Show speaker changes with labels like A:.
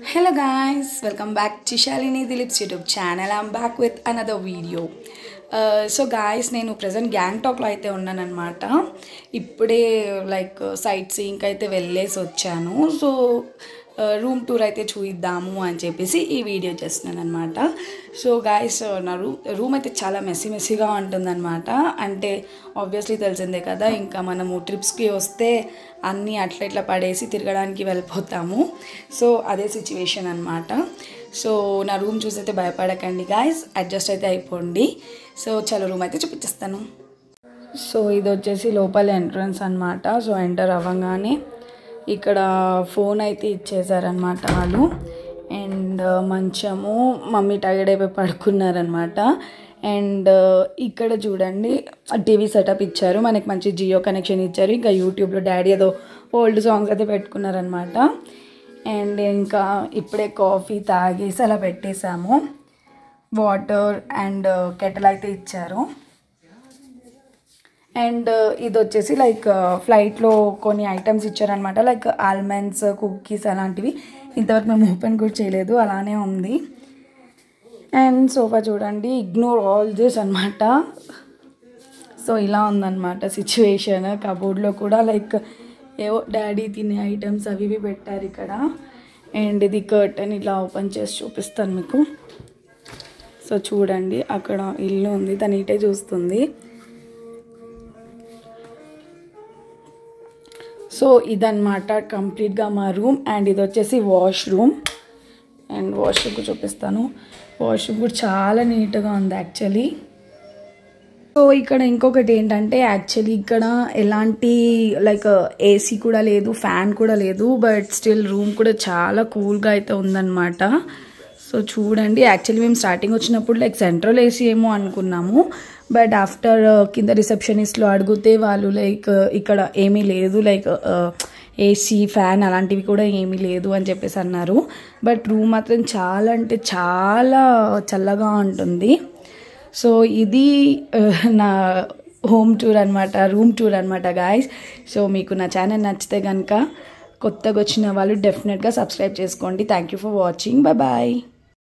A: Hello guys, welcome back to Shalini Dilip's YouTube channel. I'm back with another video. So guys, నేను present గ్యాంగ్టాక్లో అయితే ఉన్నానన్నమాట. ఇప్పుడే like sight seeing అయితే వెళ్ళేసి వచ్చాను. So room tour అయితే చూద్దాము అని చెప్పేసి ఈ వీడియో చేస్తున్నాను అనమాట. సో గాయస్, నా రూమ్ అయితే చాలా మెస్సీగా ఉంటుందన్నమాట. అంటే ఆబ్వియస్లీ తెలిసిందే కదా, ఇంకా మనము ట్రిప్స్కి వస్తే అన్నీ అట్లా ఇట్లా పడేసి తిరగడానికి వెళ్ళిపోతాము. సో అదే సిచ్యువేషన్ అనమాట. సో నా రూమ్ చూసైతే భయపడకండి గాయస్, అడ్జస్ట్ అయితే అయిపోండి. సో చలో రూమ్ అయితే చూపించేస్తాను. సో ఇది వచ్చేసి లోపల ఎంట్రన్స్ అనమాట. సో ఎంటర్ అవ్వగానే ఇక్కడ ఫోన్ అయితే ఇచ్చేసారనమాట వాళ్ళు. అండ్ మంచము, మమ్మీ టైర్డ్ అయిపోయి పడుకున్నారనమాట. అండ్ ఇక్కడ చూడండి టీవీ సెటప్ ఇచ్చారు, మనకి మంచి జియో కనెక్షన్ ఇచ్చారు. ఇంకా యూట్యూబ్లో డాడీ ఏదో ఓల్డ్ సాంగ్స్ అయితే పెట్టుకున్నారనమాట. అండ్ ఇంకా ఇప్పుడే కాఫీ తాగేసి అలా పెట్టేసాము. వాటర్ అండ్ కెటిల్ అయితే ఇచ్చారు. అండ్ ఇది వచ్చేసి లైక్ ఫ్లైట్లో కొన్ని ఐటమ్స్ ఇచ్చారనమాట, లైక్ ఆల్మండ్స్, కుకీస్ అలాంటివి. ఇంతవరకు మేము ఓపెన్ కూడా చేయలేదు, అలానే ఉంది. అండ్ సోఫా చూడండి, ఇగ్నోర్ ఆల్ దిస్ అనమాట. సో ఇలా ఉందన్నమాట సిచ్యువేషన్. కబోర్డ్లో కూడా లైక్ ఏవో డాడీ తినే ఐటమ్స్ అవి ఇవి పెట్టారు ఇక్కడ. అండ్ ఇది కర్టన్ ఇలా ఓపెన్ చేసి చూపిస్తాను మీకు. సో చూడండి, అక్కడ ఇల్లు ఉంది, తను ఇటే చూస్తుంది. సో ఇదన్నమాట కంప్లీట్గా మా రూమ్. అండ్ ఇది వచ్చేసి వాష్రూమ్. అండ్ వాష్రూమ్ చూపిస్తాను. వాష్రూమ్ కూడా చాలా నీట్గా ఉంది యాక్చువల్లీ. సో ఇక్కడ ఇంకొకటి ఏంటంటే, యాక్చువల్లీ ఇక్కడ ఎలాంటి లైక్ ఏసీ కూడా లేదు, ఫ్యాన్ కూడా లేదు. బట్ స్టిల్ రూమ్ కూడా చాలా కూల్గా అయితే ఉందన్నమాట. సో చూడండి, యాక్చువల్లీ మేము స్టార్టింగ్ వచ్చినప్పుడు లైక్ సెంట్రల్ ఏసీ ఏమో అనుకున్నాము. బట్ ఆఫ్టర్ కింద రిసెప్షనిస్ట్లో అడిగితే వాళ్ళు లైక్ ఇక్కడ ఏమీ లేదు, లైక్ ఏసీ, ఫ్యాన్ అలాంటివి కూడా ఏమీ లేదు అని చెప్పేసి అన్నారు. బట్ రూమ్ మాత్రం చాలా అంటే చాలా చల్లగా ఉంటుంది. సో ఇది నా హోమ్ టూర్ అనమాట, రూమ్ టూర్ అనమాట గాయస్. సో మీకు నా ఛానల్ నచ్చితే కనుక కొత్తగా వచ్చిన వాళ్ళు డెఫినెట్గా సబ్స్క్రైబ్ చేసుకోండి. Thank you for watching. Bye.